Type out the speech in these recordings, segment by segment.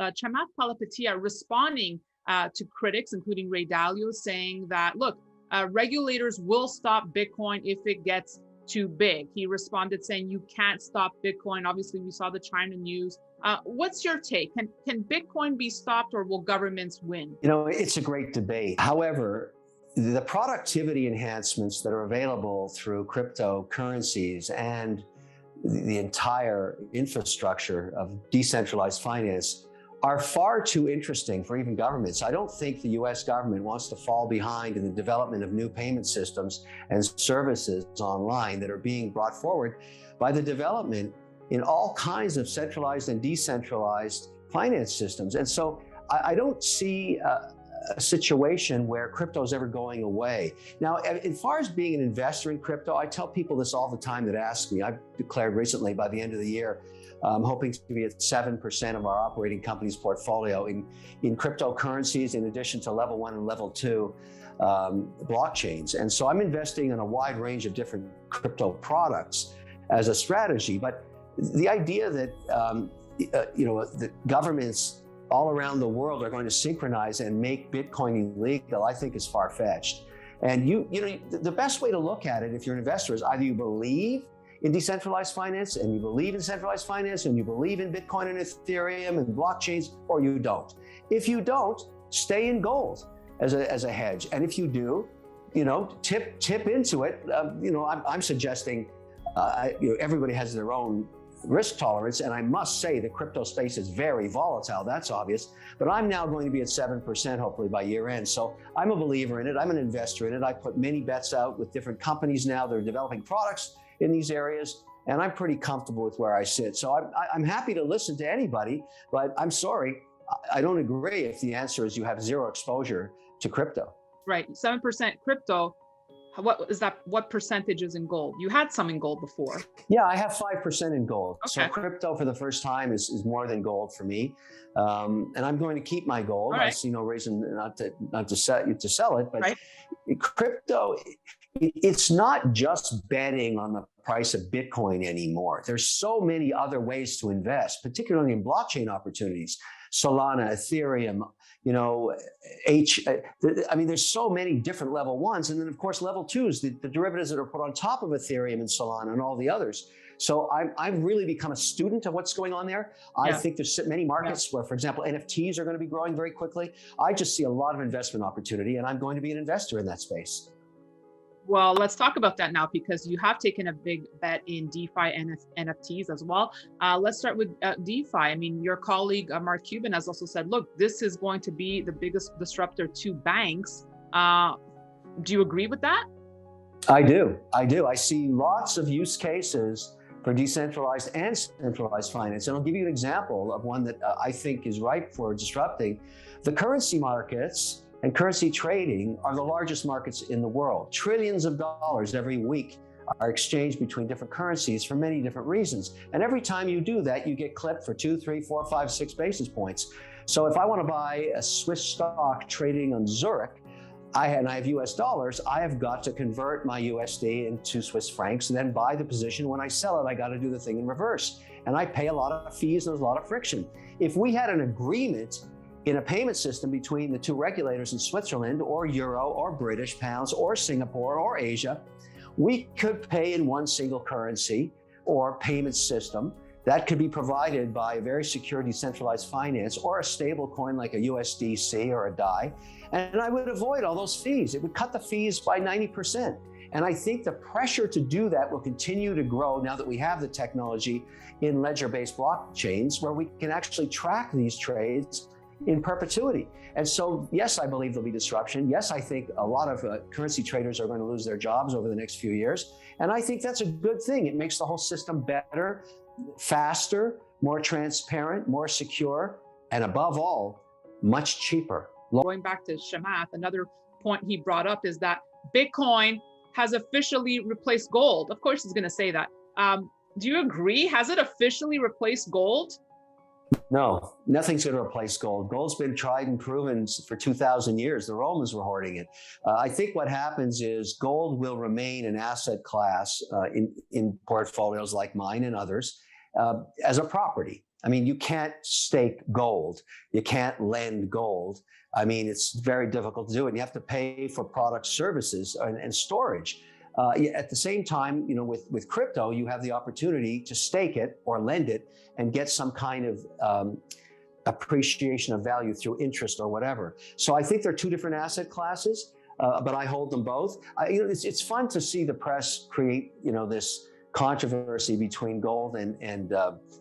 Chamath Palihapitiya responding to critics, including Ray Dalio, saying that, look, regulators will stop Bitcoin if it gets too big. He responded saying you can't stop Bitcoin. Obviously, we saw the China news. What's your take? Can Bitcoin be stopped, or will governments win? You know, it's a great debate. However, the productivity enhancements that are available through cryptocurrencies and the entire infrastructure of decentralized finance are far too interesting for even governments. I don't think the US government wants to fall behind in the development of new payment systems and services online that are being brought forward by the development in all kinds of centralized and decentralized finance systems. And so I don't see a situation where crypto is ever going away. Now, as far as being an investor in crypto, I tell people this all the time that ask me. I've declared recently by the end of the year, I'm hoping to be at 7% of our operating company's portfolio in cryptocurrencies, in addition to level 1 and level 2 blockchains. And so I'm investing in a wide range of different crypto products as a strategy. But the idea that that governments all around the world are going to synchronize and make Bitcoin illegal, I think is far-fetched. And the best way to look at it if you're an investor is either you believe in decentralized finance and you believe in centralized finance and you believe in Bitcoin and Ethereum and blockchains, or you don't. If you don't, stay in gold as a hedge. And if you do, tip into it. I'm suggesting everybody has their own risk tolerance, and I must say the crypto space is very volatile, that's obvious, but I'm now going to be at 7% hopefully by year end. So I'm a believer in it, I'm an investor in it. I put many bets out with different companies now that are developing products in these areas, and I'm pretty comfortable with where I sit. So I'm happy to listen to anybody, but I'm sorry, I don't agree if the answer is you have zero exposure to crypto. Right, 7% crypto. What is that? What percentage is in gold? You had some in gold before. Yeah, I have 5% in gold. Okay. So crypto for the first time is more than gold for me. And I'm going to keep my gold. Right. I see no reason not to sell it. But right. Crypto, it's not just betting on the price of Bitcoin anymore. There's so many other ways to invest, particularly in blockchain opportunities. Solana, Ethereum, there's so many different level 1s. And then, of course, level 2s, the derivatives that are put on top of Ethereum and Solana and all the others. So I've really become a student of what's going on there. I think there's many markets where, for example, NFTs are going to be growing very quickly. I just see a lot of investment opportunity, and I'm going to be an investor in that space. Well, let's talk about that now, because you have taken a big bet in DeFi and NFTs as well. Let's start with DeFi. I mean, your colleague, Mark Cuban, has also said, look, this is going to be the biggest disruptor to banks. Do you agree with that? I do. I see lots of use cases for decentralized and centralized finance. And I'll give you an example of one that I think is ripe for disrupting. The currency markets and currency trading are the largest markets in the world. Trillions of dollars every week are exchanged between different currencies for many different reasons. And every time you do that, you get clipped for 2, 3, 4, 5, 6 basis points. So if I want to buy a Swiss stock trading on Zurich, I have US dollars, I have got to convert my USD into Swiss francs and then buy the position. When I sell it, I got to do the thing in reverse. And I pay a lot of fees and there's a lot of friction. If we had an agreement in a payment system between the two regulators in Switzerland or Euro or British pounds or Singapore or Asia, we could pay in one single currency or payment system that could be provided by a very secure decentralized finance or a stable coin like a USDC or a DAI. And I would avoid all those fees. It would cut the fees by 90%. And I think the pressure to do that will continue to grow now that we have the technology in ledger-based blockchains where we can actually track these trades in perpetuity. And so, yes, I believe there'll be disruption. Yes, I think a lot of currency traders are going to lose their jobs over the next few years. And I think that's a good thing. It makes the whole system better, faster, more transparent, more secure, and above all, much cheaper. Going back to Chamath, another point he brought up is that Bitcoin has officially replaced gold. Of course, he's going to say that. Do you agree? Has it officially replaced gold? No, nothing's going to replace gold. Gold's been tried and proven for 2,000 years. The Romans were hoarding it. I think what happens is gold will remain an asset class in portfolios like mine and others as a property. I mean, you can't stake gold. You can't lend gold. I mean, it's very difficult to do it. You have to pay for product services and storage. At the same time, with crypto, you have the opportunity to stake it or lend it and get some kind of appreciation of value through interest or whatever. So I think they're two different asset classes, but I hold them both. It's fun to see the press create, this controversy between gold and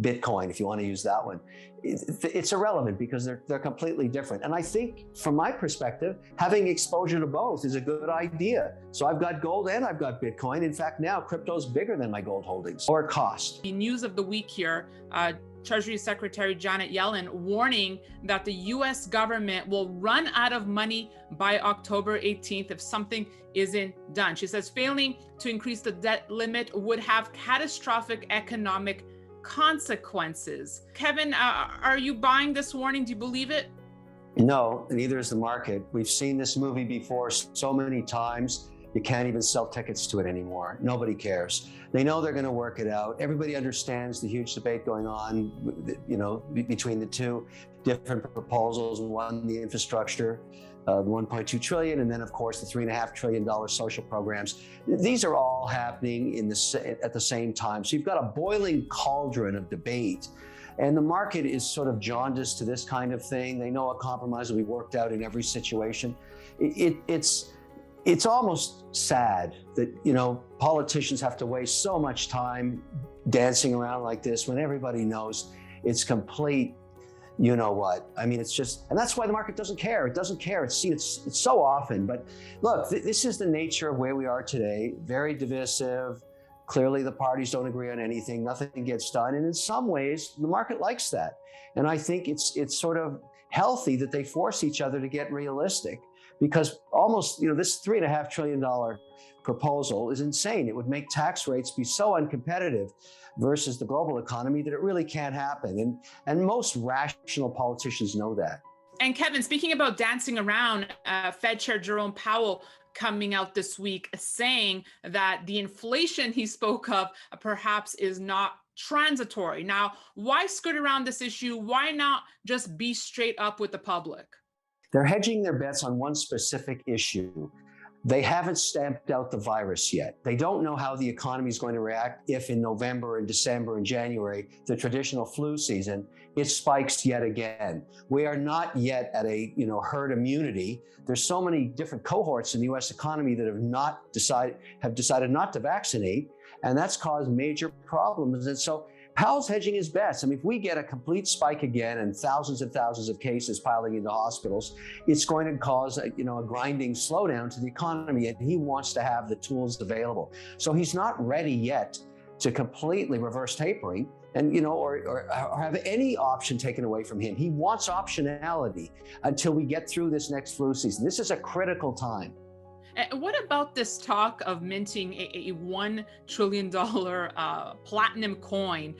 Bitcoin, if you want to use that one. It's irrelevant because they're completely different. And I think, from my perspective, having exposure to both is a good idea. So I've got gold and I've got Bitcoin. In fact, now crypto's bigger than my gold holdings, or cost. The news of the week here, Treasury Secretary Janet Yellen warning that the US government will run out of money by October 18th if something isn't done. She says failing to increase the debt limit would have catastrophic economic consequences. Kevin, are you buying this warning? Do you believe it? No, neither is the market. We've seen this movie before so many times. You can't even sell tickets to it anymore. Nobody cares. They know they're going to work it out. Everybody understands the huge debate going on, between the two different proposals. One, the infrastructure, the 1.2 trillion, and then of course the $3.5 trillion social programs. These are all happening at the same time. So you've got a boiling cauldron of debate. And the market is sort of jaundiced to this kind of thing. They know a compromise will be worked out in every situation. It's almost sad that, politicians have to waste so much time dancing around like this when everybody knows it's complete, I mean, it's just, and that's why the market doesn't care. It doesn't care. It's seen it's so often. But look, this is the nature of where we are today. Very divisive. Clearly, the parties don't agree on anything. Nothing gets done. And in some ways, the market likes that. And I think it's sort of healthy that they force each other to get realistic. Because almost, this $3.5 trillion proposal is insane. It would make tax rates be so uncompetitive versus the global economy that it really can't happen. And most rational politicians know that. And Kevin, speaking about dancing around, Fed Chair Jerome Powell coming out this week saying that the inflation he spoke of perhaps is not transitory. Now, why skirt around this issue? Why not just be straight up with the public? They're hedging their bets on one specific issue. They haven't stamped out the virus yet. They don't know how the economy is going to react if in November and December and January, the traditional flu season, it spikes yet again. We are not yet at a herd immunity. There's so many different cohorts in the US economy that have decided not to vaccinate, and that's caused major problems. And so Powell's hedging his bets. I mean, if we get a complete spike again and thousands of cases piling into hospitals, it's going to cause a grinding slowdown to the economy, and he wants to have the tools available. So he's not ready yet to completely reverse tapering and or have any option taken away from him. He wants optionality until we get through this next flu season. This is a critical time. And what about this talk of minting a $1 trillion platinum coin?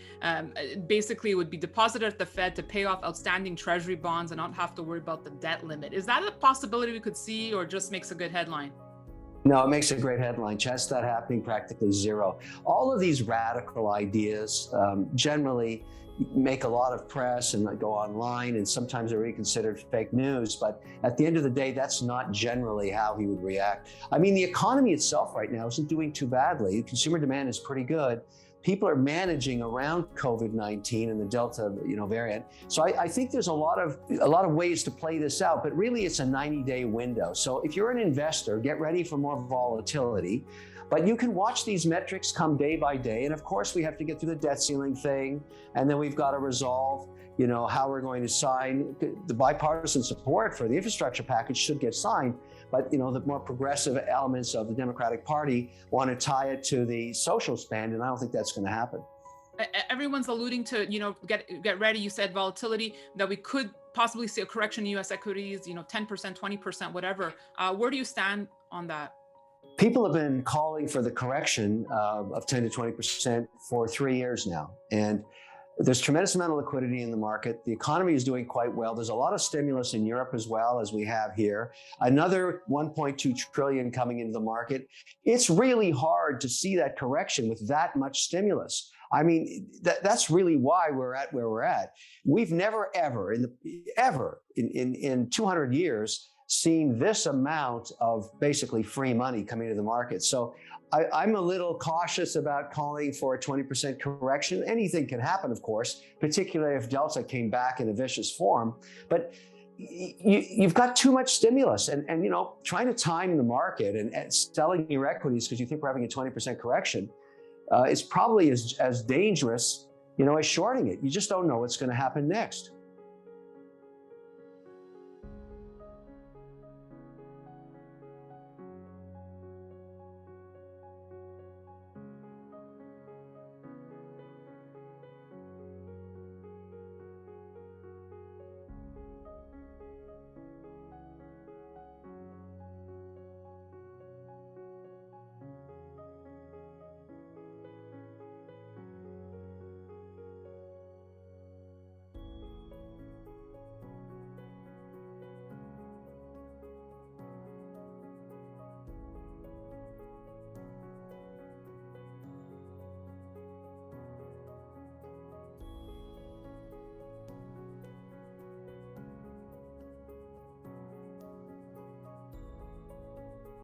Basically, it would be deposited at the Fed to pay off outstanding treasury bonds and not have to worry about the debt limit. Is that a possibility we could see, or just makes a good headline? No, it makes a great headline. Chance of that happening, practically zero. All of these radical ideas generally make a lot of press and go online, and sometimes they're even considered fake news. But at the end of the day, that's not generally how he would react. I mean, the economy itself right now isn't doing too badly. Consumer demand is pretty good. People are managing around COVID-19 and the Delta, variant. So I think there's a lot of ways to play this out, but really it's a 90-day window. So if you're an investor, get ready for more volatility. But you can watch these metrics come day by day. And of course, we have to get through the debt ceiling thing. And then we've got to resolve, how we're going to sign. The bipartisan support for the infrastructure package should get signed. But, the more progressive elements of the Democratic Party want to tie it to the social spend. And I don't think that's going to happen. Everyone's alluding to, get ready. You said volatility, that we could possibly see a correction in U.S. equities, 10%, 20%, whatever. Where do you stand on that? People have been calling for the correction of 10 to 20% for 3 years now. And there's tremendous amount of liquidity in the market. The economy is doing quite well. There's a lot of stimulus in Europe as well as we have here. Another 1.2 trillion coming into the market. It's really hard to see that correction with that much stimulus. I mean, that's really why we're at where we're at. We've never, ever, in 200 years, seen this amount of basically free money coming to the market. So I'm a little cautious about calling for a 20% correction. Anything can happen, of course, particularly if Delta came back in a vicious form. But you've got too much stimulus, and trying to time the market and selling your equities because you think we're having a 20% correction is probably as dangerous, as shorting it. You just don't know what's going to happen next.